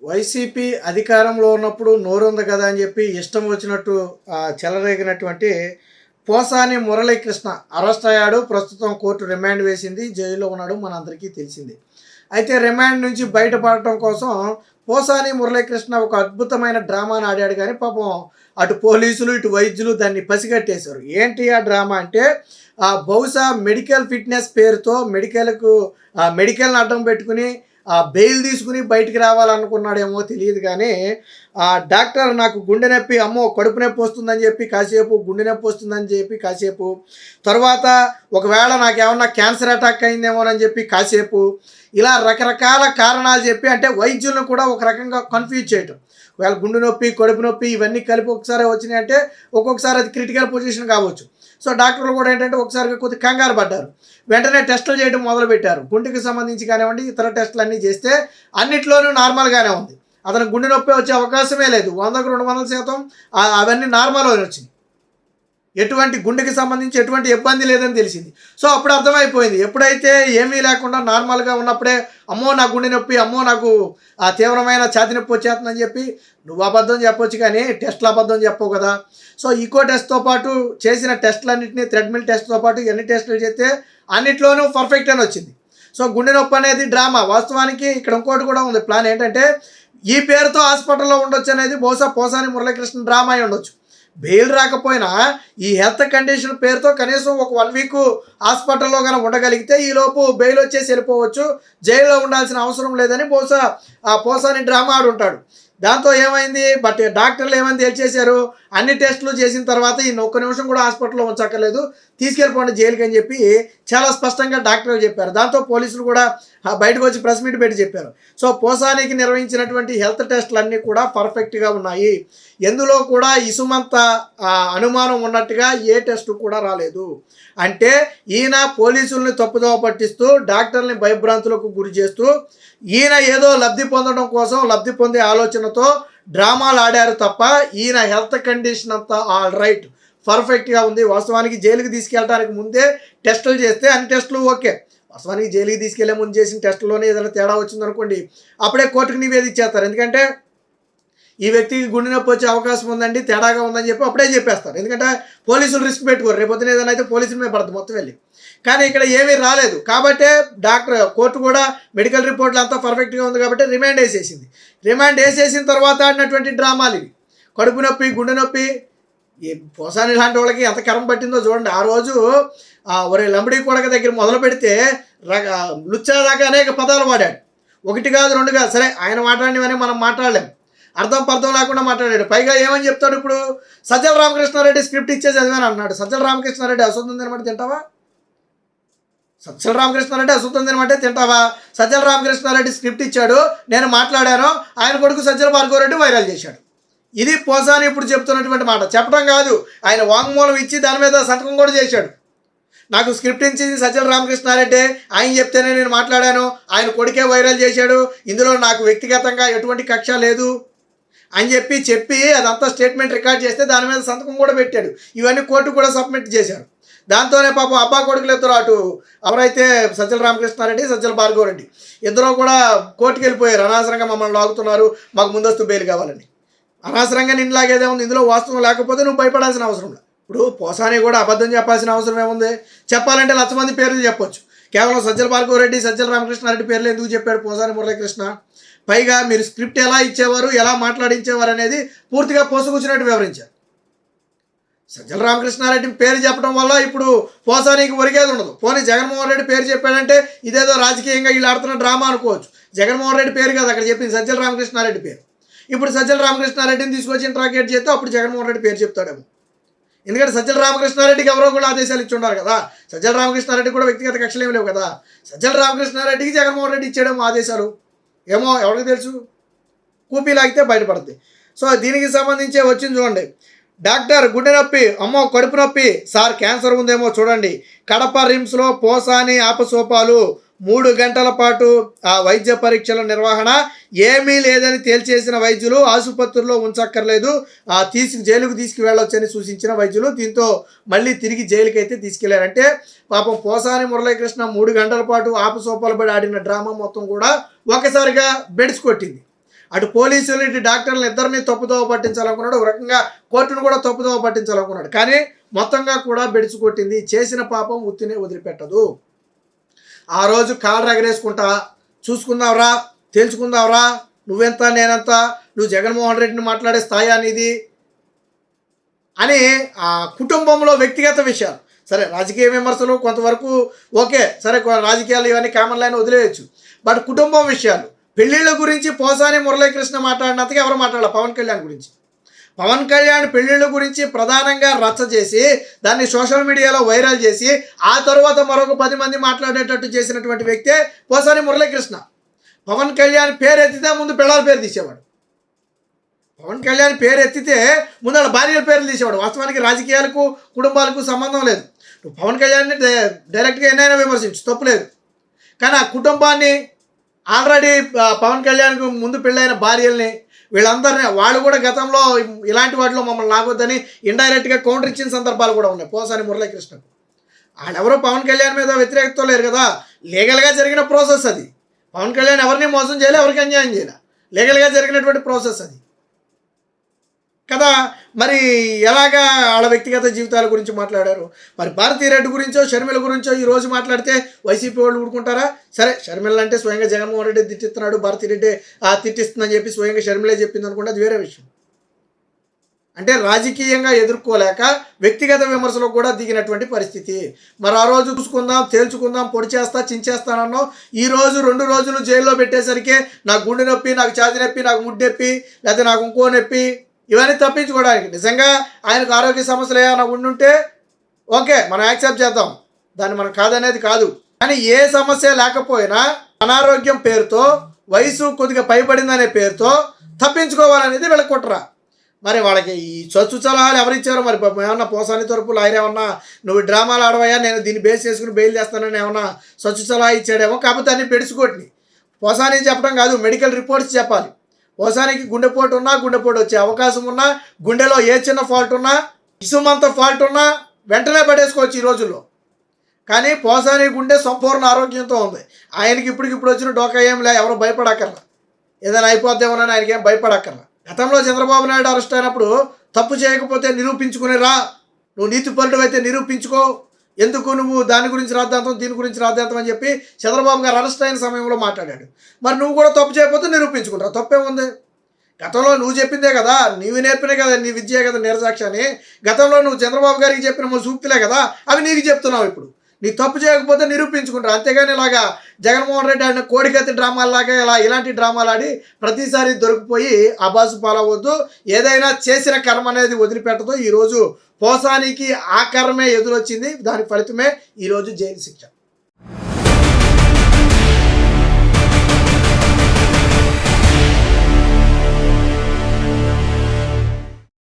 YCP అధికారంలో ఉన్నప్పుడు నోరుంది కదా అని చెప్పి ఇష్టం వచ్చినట్టు చెలరేగినటువంటి పోసాని మురళీకృష్ణ అరెస్ట్ అయ్యాడు. ప్రస్తుతం కోర్టు రిమాండ్ వేసింది. జైల్లో ఉన్నాడు, మనందరికీ తెలిసింది. అయితే రిమాండ్ నుంచి బయటపడటం కోసం పోసాని మురళీకృష్ణ ఒక అద్భుతమైన డ్రామాను ఆడాడు. కానీ పాపం అటు పోలీసులు ఇటు వైద్యులు దాన్ని పసిగట్టేశారు. ఏంటి ఆ డ్రామా అంటే బహుశా మెడికల్ ఫిట్నెస్ పేరుతో మెడికల్ని అడ్డం పెట్టుకుని బెయిల్ తీసుకుని బయటికి రావాలనుకున్నాడేమో తెలియదు. కానీ డాక్టర్ నాకు గుండె నొప్పి, అమ్మో కడుపు నొప్పి వస్తుందని చెప్పి కాసేపు, గుండె నొప్పి వస్తుందని చెప్పి కాసేపు, తర్వాత ఒకవేళ నాకేమన్నా క్యాన్సర్ అటాక్ అయిందేమోనని చెప్పి కాసేపు, ఇలా రకరకాల కారణాలు చెప్పి అంటే వైద్యులను కూడా ఒక రకంగా కన్ఫ్యూజ్ చేయటం. ఒకవేళ గుండె నొప్పి, కడుపు నొప్పి ఇవన్నీ కలిపి ఒకసారి వచ్చినాయి అంటే ఒక్కొక్కసారి అది క్రిటికల్ పొజిషన్ కావచ్చు. సో డాక్టర్లు కూడా ఏంటంటే ఒకసారిగా కొద్దిగా కంగారు పడ్డారు. వెంటనే టెస్టులు చేయడం మొదలుపెట్టారు. గుండెకి సంబంధించి కానివ్వండి, ఇతర టెస్టులు అన్నీ చేస్తే అన్నిట్లోనూ నార్మల్గానే ఉంది. అతను గుండె నొప్పి వచ్చే అవకాశమే లేదు. 100కు 200% అవన్నీ నార్మల్ వచ్చినాయి. ఎటువంటి గుండెకి సంబంధించి ఎటువంటి ఇబ్బంది లేదని తెలిసింది. సో అప్పుడు అర్థమైపోయింది. ఎప్పుడైతే ఏమీ లేకుండా నార్మల్గా ఉన్నప్పుడే అమ్మో నా గుండె నొప్పి, అమ్మో నాకు తీవ్రమైన ఛాతి నొప్పి వచ్చేస్తుందని చెప్పి నువ్వు అబద్ధం చెప్పొచ్చు, కానీ టెస్టులు అబద్ధం చెప్పవు కదా. సో ఈకో టెస్ట్తో పాటు చేసిన టెస్టులన్నింటినీ, థ్రెడ్మిల్ టెస్ట్తో పాటు ఎన్ని టెస్టులు చేస్తే అన్నిట్లోనూ పర్ఫెక్ట్ అని వచ్చింది. సో గుండె నొప్పి అనేది డ్రామా. వాస్తవానికి ఇక్కడ ఇంకోటి కూడా ఉంది. ప్లాన్ ఏంటంటే ఈ పేరుతో హాస్పిటల్లో ఉండొచ్చు అనేది బహుశా పోసాని మురళీకృష్ణ డ్రామా అయి ఉండొచ్చు. బెయిల్ రాకపోయినా ఈ హెల్త్ కండిషన్ పేరుతో కనీసం ఒక 1 వీక్ హాస్పిటల్లో కనుక ఉండగలిగితే ఈలోపు బెయిల్ వచ్చేసి వెళ్ళిపోవచ్చు, జైల్లో ఉండాల్సిన అవసరం లేదని బహుశా ఆ పోసాని డ్రామా ఆడుంటాడు. దాంతో ఏమైంది, బట్ డాక్టర్లు ఏమైంది తేల్చేశారు, అన్ని టెస్టులు చేసిన తర్వాత ఈయన ఒక్క నిమిషం కూడా హాస్పిటల్లో ఉంచక్కర్లేదు, తీసుకెళ్ళిపోండి జైలుకి అని చెప్పి చాలా స్పష్టంగా డాక్టర్లు చెప్పారు. దాంతో పోలీసులు కూడా బయటకు వచ్చి ప్రెస్ మీట్ పెట్టి చెప్పారు. సో పోసానికి నిర్వహించినటువంటి హెల్త్ టెస్టులు అన్నీ కూడా పర్ఫెక్ట్గా ఉన్నాయి. ఎందులో కూడా ఇసుమంత అనుమానం ఉన్నట్టుగా ఏ టెస్టు కూడా రాలేదు. అంటే ఈయన పోలీసుల్ని తప్పుదోవ పట్టిస్తూ డాక్టర్ని భయభ్రాంతులకు గురి చేస్తూ ఈయన ఏదో లబ్ధి పొందడం కోసం, లబ్ధి పొందే ఆలోచనతో డ్రామాలు ఆడారు తప్ప ఈయన హెల్త్ కండిషన్ అంతా ఆల్ రైట్, పర్ఫెక్ట్గా ఉంది. వాస్తవానికి జైలుకి తీసుకెళ్ళడానికి ముందే టెస్టులు చేస్తే అన్ని టెస్టులు ఓకే. వాస్తవానికి జైలుకి తీసుకెళ్లే ముందు చేసిన టెస్టుల్లోనే ఏదైనా తేడా వచ్చిందనుకోండి, అప్పుడే కోర్టుకు నివేదించేస్తారు. ఎందుకంటే ఈ వ్యక్తికి గుండె నొప్పి వచ్చే అవకాశం ఉందండి, తేడాగా ఉందని చెప్పి అప్పుడే చెప్పేస్తారు. ఎందుకంటే పోలీసులు రిస్క్ పెట్టుకోరు, రేపొద్దున ఏదైనా అయితే పోలీసుల మీద పడుతుంది మొత్తం వెళ్ళి. కానీ ఇక్కడ ఏమీ రాలేదు కాబట్టే కోర్టు కూడా మెడికల్ రిపోర్ట్లు అంతా పర్ఫెక్ట్గా ఉంది కాబట్టి రిమాండ్ వేసేసింది. రిమాండ్ వేసేసిన తర్వాత ఆడినటువంటి డ్రామాలు ఇవి. కడుపు నొప్పి, గుండె నొప్పి, ఈ పోసాని లాంటి వాళ్ళకి ఎంత కరం పట్టిందో చూడండి. ఆ రోజు ఒరే లంబడి కొడక దగ్గర మొదలు పెడితే లుచ్చాదాకా అనేక పదాలు వాడాడు. 1 కాదు 2 కాదు, సరే ఆయన మాట్లాడినవని మనం మాట్లాడలేం, అర్థం పర్థం లేకుండా మాట్లాడాడు. పైగా ఏమని చెప్తాడు, ఇప్పుడు సజ్జల రామకృష్ణారెడ్డి స్క్రిప్ట్ ఇచ్చేసి చదివాను అన్నాడు. సజ్జల రామకృష్ణారెడ్డి అశుద్ధం తినమంటే తింటావా? సజ్జల రామకృష్ణారెడ్డి అశుద్ధం తినమంటే తింటావా? సజ్జల రామకృష్ణారెడ్డి స్క్రిప్ట్ ఇచ్చాడు, నేను మాట్లాడాను, ఆయన కొడుకు సజ్జల భార్గవరెడ్డి వైరల్ చేశాడు. ఇది పోసాని ఇప్పుడు చెప్తున్నటువంటి మాట. చెప్పడం కాదు, ఆయన వాంగ్మూలం ఇచ్చి దాని మీద సంతకం కూడా చేశాడు. నాకు స్క్రిప్ట్ ఇచ్చింది సజ్జల రామకృష్ణారెడ్డి, ఆయన చెప్తేనే నేను మాట్లాడాను, ఆయన కొడుకే వైరల్ చేశాడు, ఇందులో నాకు వ్యక్తిగతంగా ఎటువంటి కక్ష లేదు అని చెప్పి అదంతా స్టేట్మెంట్ రికార్డ్ చేస్తే దాని మీద సంతకం కూడా పెట్టాడు. ఇవన్నీ కోర్టు కూడా సబ్మిట్ చేశారు. దాంతోనే పాపం అబ్బా కొడుకులు ఇద్దరు, అటు ఎవరైతే సజ్జల రామకృష్ణారెడ్డి, సజ్జల భార్గవరెడ్డి ఇద్దరు కూడా కోర్టుకు వెళ్ళిపోయారు. అనవసరంగా మమ్మల్ని లాగుతున్నారు, మాకు ముందస్తు బెయిల్ కావాలని. అనవసరంగా నిన్ను లాగేదే ఉంది, ఇందులో వాస్తవం లేకపోతే నువ్వు భయపడాల్సిన అవసరం లేదు. ఇప్పుడు పోసాని కూడా అబద్ధం చెప్పాల్సిన అవసరం ఏముంది? చెప్పాలంటే 1,00,000 మంది పేర్లు చెప్పొచ్చు. కేవలం సజ్జల భార్గవరెడ్డి, సజ్జల రామకృష్ణారెడ్డి పేర్లు ఎందుకు చెప్పాడు పోసాని మురళీకృష్ణ? పైగా మీరు స్క్రిప్ట్ ఎలా ఇచ్చేవారు, ఎలా మాట్లాడించేవారు అనేది పూర్తిగా పోసుకొచ్చినట్టు వివరించారు. సజ్జల రామకృష్ణారెడ్డి పేరు చెప్పడం వల్ల ఇప్పుడు పోసానికి ఒరిగేది ఉండదు. పోనీ జగన్మోహన్ రెడ్డి పేరు చెప్పాడంటే ఇదేదో రాజకీయంగా వీళ్ళు ఆడుతున్న డ్రామా అనుకోవచ్చు. జగన్మోహన్ రెడ్డి పేరు కాదు అక్కడ చెప్పింది, సజ్జల రామకృష్ణారెడ్డి పేరు. ఇప్పుడు సజ్జల రామకృష్ణారెడ్డిని తీసుకొచ్చి ఇంట్రాగేట్ చేస్తే అప్పుడు జగన్మోహన్ రెడ్డి పేరు చెప్తాడేమో. ఎందుకంటే సజ్జల రామకృష్ణారెడ్డికి ఎవరో కూడా ఆదేశాలు ఇచ్చి ఉన్నారు కదా. సజ్జల రామకృష్ణారెడ్డి కూడా వ్యక్తిగత కక్షలు ఏమి లేవు కదా. సజ్జల రామకృష్ణారెడ్డికి జగన్మోహన్ రెడ్డి ఇచ్చేయడేమో ఆదేశాలు, ఏమో ఎవరికి తెలుసు. కూపీ లాగితే బయటపడుతుంది. సో దీనికి సంబంధించి వచ్చింది చూడండి. డాక్టర్ గుండె నొప్పి, అమ్మో కడుపు నొప్పి, సార్ క్యాన్సర్ ఉందేమో చూడండి. కడప రిమ్స్లో పోసాని ఆపసోపాలు, 3 గంటల పాటు వైద్య పరీక్షల నిర్వహణ, ఏమీ లేదని తేల్చేసిన వైద్యులు, ఆసుపత్రిలో ఉంచక్కర్లేదు, జైలుకు తీసుకువెళ్ళొచ్చని సూచించిన వైద్యులు. దీంతో మళ్ళీ తిరిగి జైలుకి అయితే తీసుకెళ్లారంటే పాపం పోసాని మురళీకృష్ణ 3 గంటల పాటు ఆపసోపాలు పడి ఆడిన డ్రామా మొత్తం కూడా ఒకసారిగా బెడ్స్ కొట్టింది. అటు పోలీసులు ఇటు డాక్టర్లు ఇద్దరిని తప్పుదోవ పట్టించాలనుకున్నాడు. ఒక రకంగా కోర్టును కూడా తప్పుదోవ పట్టించాలనుకున్నాడు. కానీ మొత్తంగా కూడా బెడిసి కొట్టింది. చేసిన పాపం ఉత్తినే వదిలిపెట్టదు. ఆ రోజు కాళ్ళు ఎగరేసుకుంటా చూసుకుందాంరా, తేల్చుకుందాంరా, నువ్వెంత నేనెంత, నువ్వు జగన్మోహన్ రెడ్డిని మాట్లాడే స్థాయి అనేది అని ఆ కుటుంబంలో వ్యక్తిగత విషయాలు, సరే రాజకీయ విమర్శలు కొంతవరకు ఓకే, సరే రాజకీయాలు ఇవన్నీ కామన్ లైన్ వదిలేయచ్చు. బట్ కుటుంబం విషయాలు, పెళ్ళిళ్ళ గురించి పోసాని మురళీకృష్ణ మాట్లాడినంతగా ఎవరు మాట్లాడాలి? పవన్ కళ్యాణ్ గురించి. పవన్ కళ్యాణ్ పెళ్ళిళ్ళ గురించి ప్రధానంగా రచ్చ చేసి దాన్ని సోషల్ మీడియాలో వైరల్ చేసి ఆ తర్వాత మరొక 10 మంది మాట్లాడేటట్టు చేసినటువంటి వ్యక్తే పోసాని మురళీకృష్ణ. పవన్ కళ్యాణ్ పేరు ఎత్తితే ముందు పిల్లల పేరు తీసేవాడు. పవన్ కళ్యాణ్ పేరు ఎత్తితే ముందు వాళ్ళ భార్యల పేర్లు తీసేవాడు. వాస్తవానికి రాజకీయాలకు కుటుంబాలకు సంబంధం లేదు. నువ్వు పవన్ కళ్యాణ్ని డైరెక్ట్గా ఎన్నైనా విమర్శించు, తప్పులేదు. కానీ ఆ కుటుంబాన్ని ఆల్రెడీ పవన్ కళ్యాణ్కు ముందు పెళ్ళైన భార్యల్ని వీళ్ళందరినీ వాళ్ళు కూడా గతంలో ఇలాంటి వాటిలో మమ్మల్ని లాగొద్దని ఇండైరెక్ట్గా కౌంటర్ ఇచ్చిన సందర్భాలు కూడా ఉన్నాయి పోసాని మురళీకృష్ణకు. వాళ్ళెవరో పవన్ కళ్యాణ్ మీద వ్యతిరేకత లేరు కదా, లీగల్గా జరిగిన ప్రాసెస్ అది. పవన్ కళ్యాణ్ ఎవరిని మోసం చేయలే, ఎవరికి అన్యాయం చేయలే, లీగల్గా జరిగినటువంటి ప్రాసెస్ అది కదా. మరి ఎలాగా వాళ్ళ వ్యక్తిగత జీవితాల గురించి మాట్లాడారు? మరి భారతీరెడ్డి గురించో షర్మిల గురించో ఈరోజు మాట్లాడితే వైసీపీ వాళ్ళు ఊరుకుంటారా? సరే, షర్మిల అంటే స్వయంగా జగన్మోహన్ రెడ్డి తిట్టిస్తున్నాడు, భారతీరెడ్డి తిట్టిస్తుందని చెప్పి స్వయంగా షర్మిలే చెప్పింది అనుకుంటే అది వేరే విషయం. అంటే రాజకీయంగా ఎదుర్కోలేక వ్యక్తిగత విమర్శలకు కూడా దిగినటువంటి పరిస్థితి. మరి ఆ రోజు చూసుకుందాం, తేల్చుకుందాం, పొడి చేస్తా, చించేస్తానన్నో ఈరోజు 2 రోజులు జైల్లో పెట్టేసరికి నాకు గుండె నొప్పి, నాకు ఛాతీ నొప్పి, నాకు ముడ్డు నొప్పి, లేకపోతే నాకు ఇంకో నొప్పి, ఇవన్నీ తప్పించుకోవడానికి. నిజంగా ఆయనకు ఆరోగ్య సమస్యలు ఏమైనా ఉండుంటే ఓకే, మనం యాక్సెప్ట్ చేద్దాం, దాన్ని మనం కాదనేది కాదు. కానీ ఏ సమస్య లేకపోయినా అనారోగ్యం పేరుతో, వయసు కొద్దిగా పైబడిందనే పేరుతో తప్పించుకోవాలనేది వీళ్ళకి కుట్ర. మరి వాళ్ళకి ఈ చచ్చు సలహాలు ఎవరిచ్చారో మరి ఏమన్నా పోసాని తరపు లాయర్ ఏమన్నా నువ్వు డ్రామాలు ఆడవయ్యా, నేను దీన్ని బేస్ చేసుకుని బెయిల్ చేస్తానని ఏమన్నా చచ్చు సలహా ఇచ్చాడేమో. కాకపోతే అన్ని పెడుచుకోటిని పోసాని చెప్పడం కాదు, మెడికల్ రిపోర్ట్స్ చెప్పాలి. పోసానికి గుండెపోటు ఉన్నా, గుండెపోటు వచ్చే అవకాశం ఉన్నా, గుండెలో ఏ చిన్న ఫాల్ట్ ఉన్నా, ఇసుమంత ఫాల్ట్ ఉన్నా వెంటనే పడేసుకోవచ్చు ఈ రోజుల్లో. కానీ పోసాని గుండె సంపూర్ణ ఆరోగ్యంతో ఉంది. ఆయనకి ఇప్పటికిప్పుడు వచ్చిన డోకా ఏం లే, ఎవరు భయపడక్కర్లా, ఏదైనా అయిపోద్దేమోనని ఆయనకి ఏం భయపడక్కర్లా. గతంలో చంద్రబాబు నాయుడు అరెస్ట్ అయినప్పుడు తప్పు చేయకపోతే నిరూపించుకుని రా, నువ్వు నీతిపరుడు అయితే నిరూపించుకో, ఎందుకు నువ్వు దాని గురించి రాద్దాంతం, దీని గురించి రాద్దాంతం అని చెప్పి చంద్రబాబు గారు అరెస్ట్ అయిన సమయంలో మాట్లాడాడు. మరి నువ్వు కూడా తప్పు చేయకపోతే నిరూపించుకుంటావు, తప్పేముంది? గతంలో నువ్వు చెప్పిందే కదా, నీవు నేర్పినే కదా, నీ విద్యే కదా నీరజాక్ష అని. గతంలో నువ్వు చంద్రబాబు గారికి చెప్పిన సూక్తులే కదా, అవి నీకు చెప్తున్నావు ఇప్పుడు. నీ తప్పు చేయకపోతే నిరూపించుకుంటారు. అంతేగాని ఇలాగా జగన్మోహన్ రెడ్డి ఆడిన కోడికత్తి డ్రామాలాగా ఇలాంటి డ్రామాలు ఆడి ప్రతిసారి దొరికిపోయి అబాసు పాలవద్దు. ఏదైనా చేసిన కర్మ అనేది వదిలిపెట్టదు. ఈరోజు పోసానికి ఆ కర్మే ఎదురొచ్చింది, దాని ఫలితమే ఈరోజు జైలు శిక్ష.